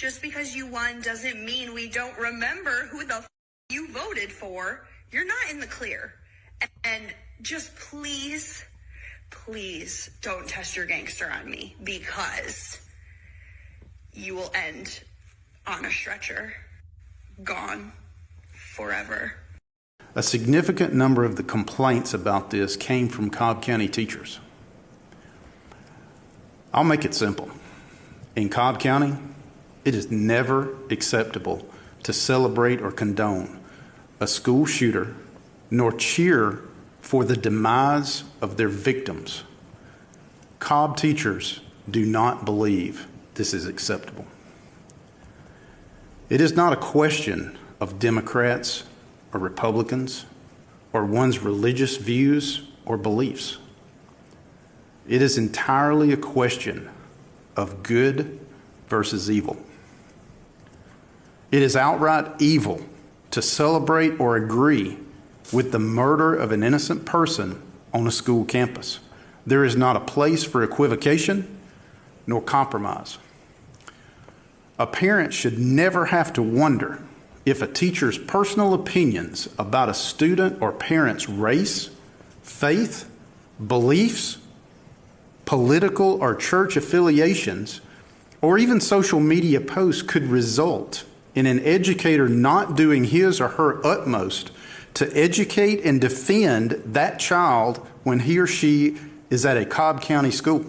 Just because you won doesn't mean we don't remember who the you voted for. You're not in the clear. And just please don't test your gangster on me, because you will end on a stretcher, gone forever. A significant number of the complaints about this came from Cobb County teachers. I'll make it simple. In Cobb County, it is never acceptable to celebrate or condone a school shooter, nor cheer for the demise of their victims. Cobb teachers do not believe this is acceptable. It is not a question of Democrats or Republicans or one's religious views or beliefs. It is entirely a question of good versus evil. It is outright evil to celebrate or agree with the murder of an innocent person on a school campus. There is not a place for equivocation nor compromise. A parent should never have to wonder if a teacher's personal opinions about a student or parent's race, faith, beliefs, political or church affiliations, or even social media posts could result in an educator not doing his or her utmost to educate and defend that child when he or she is at a Cobb County school.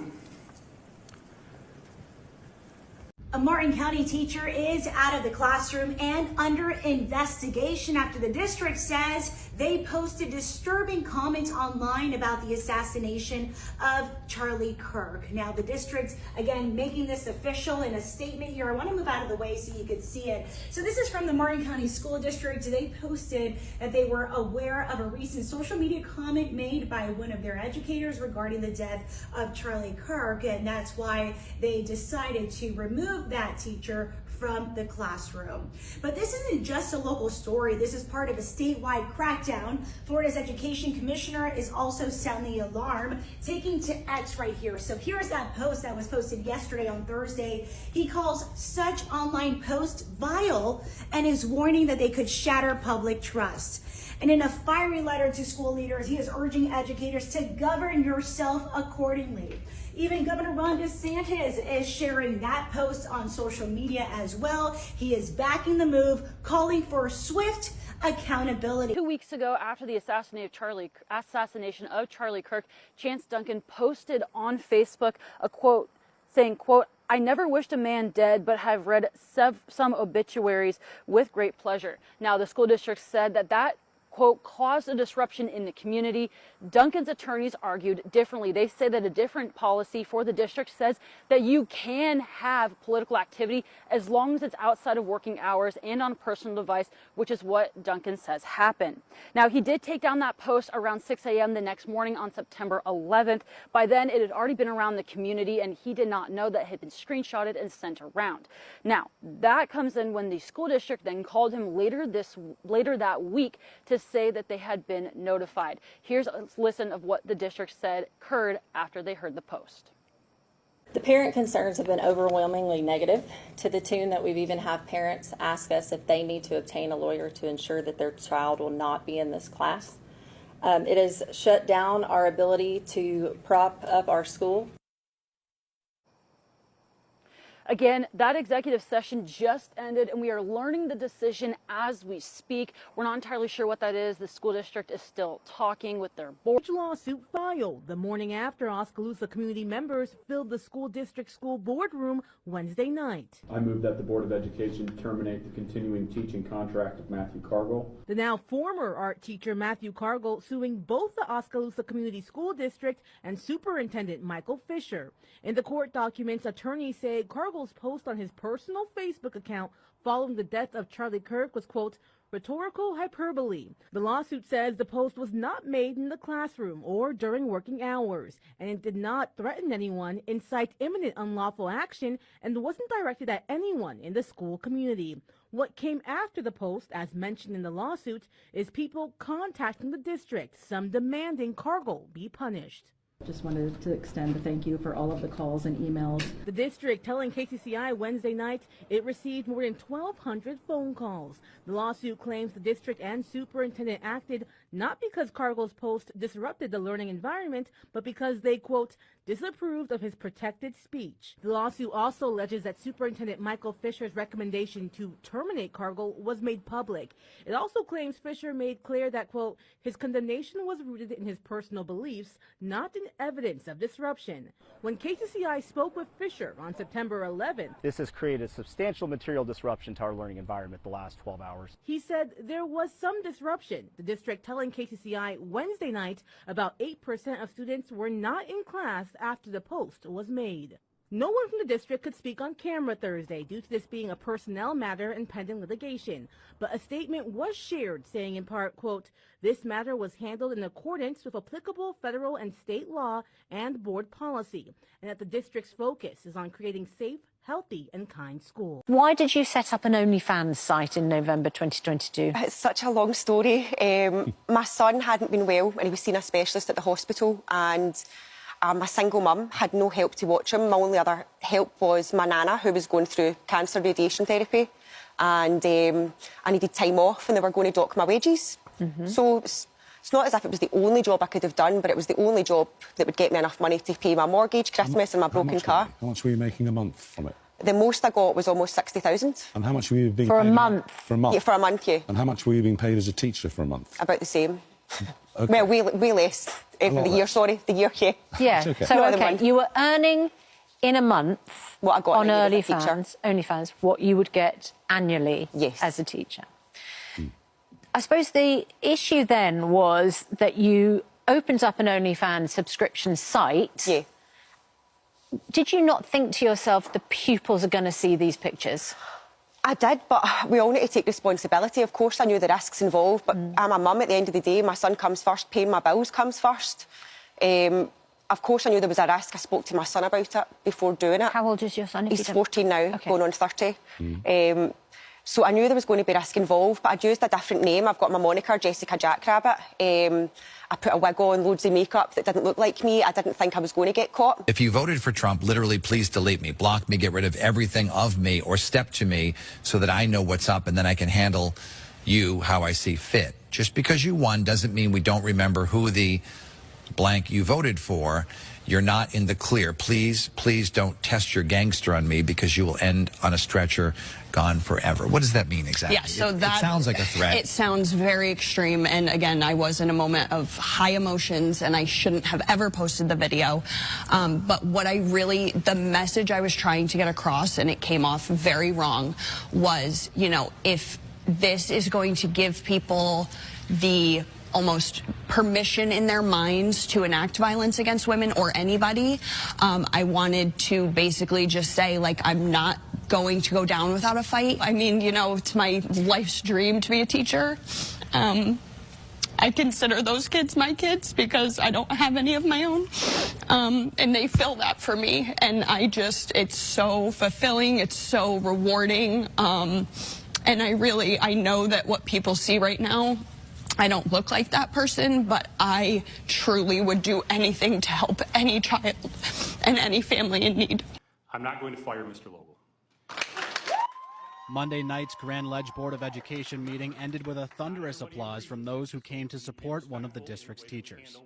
A Martin County teacher is out of the classroom and under investigation after the district says they posted disturbing comments online about the assassination of Charlie Kirk. Now, the district, again, making this official in a statement here. I want to move out of the way so you can see it. So this is from the Martin County School District. They posted that they were aware of a recent social media comment made by one of their educators regarding the death of Charlie Kirk, and that's why they decided to remove that teacher from the classroom. But this isn't just a local story. This is part of a statewide crackdown. Florida's education commissioner is also sounding the alarm, taking to X right here. So here's that post that was posted yesterday on Thursday. He calls such online posts vile and is warning that they could shatter public trust. And in a fiery letter to school leaders, he is urging educators to govern yourself accordingly. Even Governor Ron DeSantis is sharing that post on social media as well. He is backing the move, calling for swift accountability. 2 weeks ago, after the assassination of Charlie Kirk, Chance Duncan posted on Facebook a quote saying, quote, "I never wished a man dead, but have read some obituaries with great pleasure." Now, the school district said that quote, caused a disruption in the community. Duncan's attorneys argued differently. They say that a different policy for the district says that you can have political activity as long as it's outside of working hours and on a personal device, which is what Duncan says happened. Now, he did take down that post around 6 a.m. the next morning on September 11th. By then, it had already been around the community, and he did not know that it had been screenshotted and sent around. Now, that comes in when the school district then called him later that week to say that they had been notified. Here's a listen of what the district said occurred after they heard the post. The parent concerns have been overwhelmingly negative, to the tune that we've even had parents ask us if they need to obtain a lawyer to ensure that their child will not be in this class. It has shut down our ability to prop up our school. Again, that executive session just ended, and we are learning the decision as we speak. We're not entirely sure what that is. The school district is still talking with their board. Lawsuit filed the morning after Oskaloosa community members filled the school district school boardroom Wednesday night. I move that the Board of Education terminate the continuing teaching contract of Matthew Cargill. The now former art teacher Matthew Cargill suing both the Oskaloosa Community School District and Superintendent Michael Fisher. In the court documents, attorneys say Cargill's post on his personal Facebook account following the death of Charlie Kirk was, quote, rhetorical hyperbole. The lawsuit says the post was not made in the classroom or during working hours, and it did not threaten anyone, incite imminent unlawful action, and wasn't directed at anyone in the school community. What came after the post, as mentioned in the lawsuit, is people contacting the district, some demanding Cargill be punished. Just wanted to extend a thank you for all of the calls and emails. The district telling KCCI Wednesday night it received more than 1,200 phone calls. The lawsuit claims the district and superintendent acted not because Cargill's post disrupted the learning environment, but because they, quote, disapproved of his protected speech. The lawsuit also alleges that Superintendent Michael Fisher's recommendation to terminate Cargill was made public. It also claims Fisher made clear that, quote, his condemnation was rooted in his personal beliefs, not in evidence of disruption. When KCCI spoke with Fisher on September 11th, this has created substantial material disruption to our learning environment the last 12 hours. He said there was some disruption. The district telling KCCI Wednesday night about 8% of students were not in class after the post was made. No one from the district could speak on camera Thursday due to this being a personnel matter and pending litigation. But a statement was shared saying in part, quote, this matter was handled in accordance with applicable federal and state law and board policy, and that the district's focus is on creating safe, healthy and kind schools. Why did you set up an OnlyFans site in November 2022? It's such a long story. My son hadn't been well and he was seeing a specialist at the hospital, and I'm a single mum, had no help to watch him. My only other help was my nana, who was going through cancer radiation therapy, and I needed time off and they were going to dock my wages. So it's not as if it was the only job I could have done, but it was the only job that would get me enough money to pay my mortgage, Christmas and my broken car. How much were you making a month from it? The most I got was almost 60,000. And how much were you being paid? For a month? Yeah, for a month, yeah. And how much were you being paid as a teacher for a month? About the same. Okay. Well, way less for the year, sorry. The year, yeah. Yeah, okay. So, okay, you were earning in a month what I got on OnlyFans, what you would get annually as a teacher. I suppose the issue then was that you opened up an OnlyFans subscription site. Yeah. Did you not think to yourself, the pupils are going to see these pictures? I did, but we all need to take responsibility. Of course, I knew the risks involved, but I'm a mum at the end of the day. My son comes first, paying my bills comes first. Of course, I knew there was a risk. I spoke to my son about it before doing it. How old is your son? He's 14 now, going on 30. So I knew there was going to be risk involved, but I'd used a different name. I've got my moniker, Jessica Jackrabbit. I put a wig on, loads of makeup that didn't look like me. I didn't think I was going to get caught. If you voted for Trump, literally, please delete me, block me, get rid of everything of me, or step to me so that I know what's up and then I can handle you how I see fit. Just because you won doesn't mean we don't remember who the blank you voted for. You're not in the clear. Please, please don't test your gangster on me because you will end on a stretcher, gone forever. What does that mean exactly? Yeah, so it sounds like a threat. It sounds very extreme. And again, I was in a moment of high emotions and I shouldn't have ever posted the video. But what the message I was trying to get across, and it came off very wrong, was, you know, if this is going to give people the almost permission in their minds to enact violence against women or anybody, I wanted to basically just say, like, I'm not going to go down without a fight. I mean, you know, it's my life's dream to be a teacher. I consider those kids my kids because I don't have any of my own. And they fill that for me. And it's so fulfilling. It's so rewarding. And I know that what people see right now, I don't look like that person, but I truly would do anything to help any child and any family in need. I'm not going to fire Mr. Lowell. Monday night's Grand Ledge Board of Education meeting ended with a thunderous applause from those who came to support one of the district's teachers.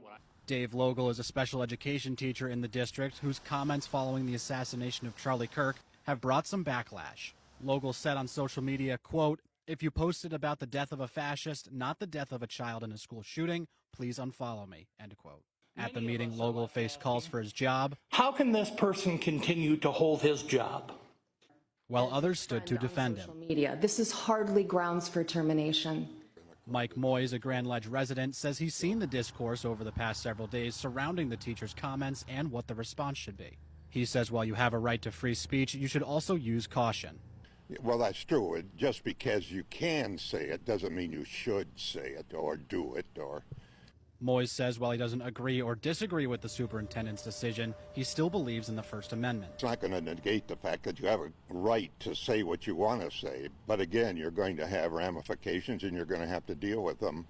Dave Logel is a special education teacher in the district whose comments following the assassination of Charlie Kirk have brought some backlash. Logel said on social media, quote, "If you posted about the death of a fascist, not the death of a child in a school shooting, please unfollow me," end quote. At the meeting, Logel faced calls for his job. How can this person continue to hold his job? While others stood to defend him. This is hardly grounds for termination. Mike Moyes, a Grand Ledge resident, says he's seen the discourse over the past several days surrounding the teacher's comments and what the response should be. He says while you have a right to free speech, you should also use caution. Well, that's true. Just because you can say it doesn't mean you should say it or do it. Moyes says while he doesn't agree or disagree with the superintendent's decision, he still believes in the First Amendment. It's not going to negate the fact that you have a right to say what you want to say. But again, you're going to have ramifications and you're going to have to deal with them.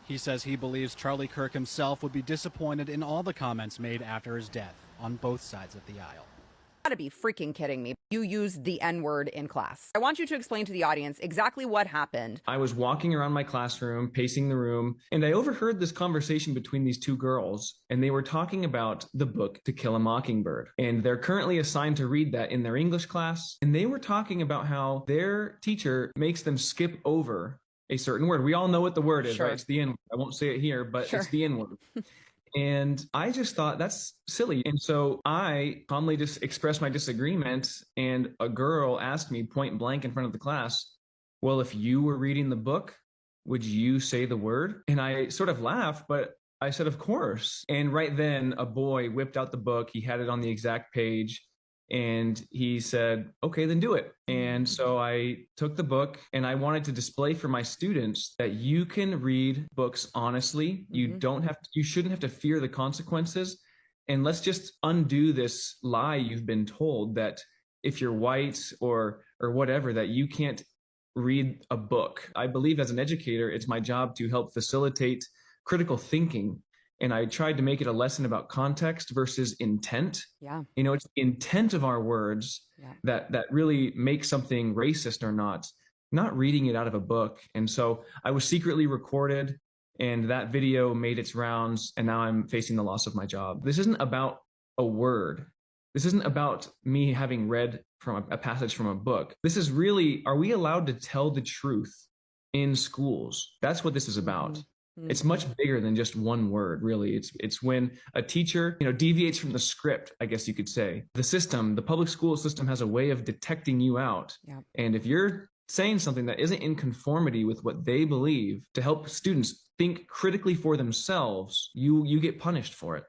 He says he believes Charlie Kirk himself would be disappointed in all the comments made after his death on both sides of the aisle. Gotta be freaking kidding me. You used the N-word in class. I want you to explain to the audience exactly what happened. I was walking around my classroom, pacing the room, and I overheard this conversation between these two girls, and they were talking about the book To Kill a Mockingbird. And they're currently assigned to read that in their English class. And they were talking about how their teacher makes them skip over a certain word. We all know what the word is, right? It's the N-word. I won't say it here, but it's the N-word. And I just thought that's silly. And so I calmly just expressed my disagreement. And a girl asked me point blank in front of the class, well, if you were reading the book, would you say the word? And I sort of laughed, but I said, of course. And right then a boy whipped out the book. He had it on the exact page. And he said, okay, then do it. And so I took the book and I wanted to display for my students that you can read books honestly. You shouldn't have to fear the consequences. And let's just undo this lie you've been told that if you're white or whatever, that you can't read a book. I believe as an educator, it's my job to help facilitate critical thinking. And I tried to make it a lesson about context versus intent. Yeah. You know, it's the intent of our words that really make something racist or not reading it out of a book. And so I was secretly recorded, and that video made its rounds, and now I'm facing the loss of my job. This isn't about a word. This isn't about me having read from a passage from a book. This is really, are we allowed to tell the truth in schools? That's what this is about. It's much bigger than just one word, really. It's when a teacher, deviates from the script, I guess you could say. The public school system has a way of detecting you out. Yeah. And if you're saying something that isn't in conformity with what they believe to help students think critically for themselves, you get punished for it.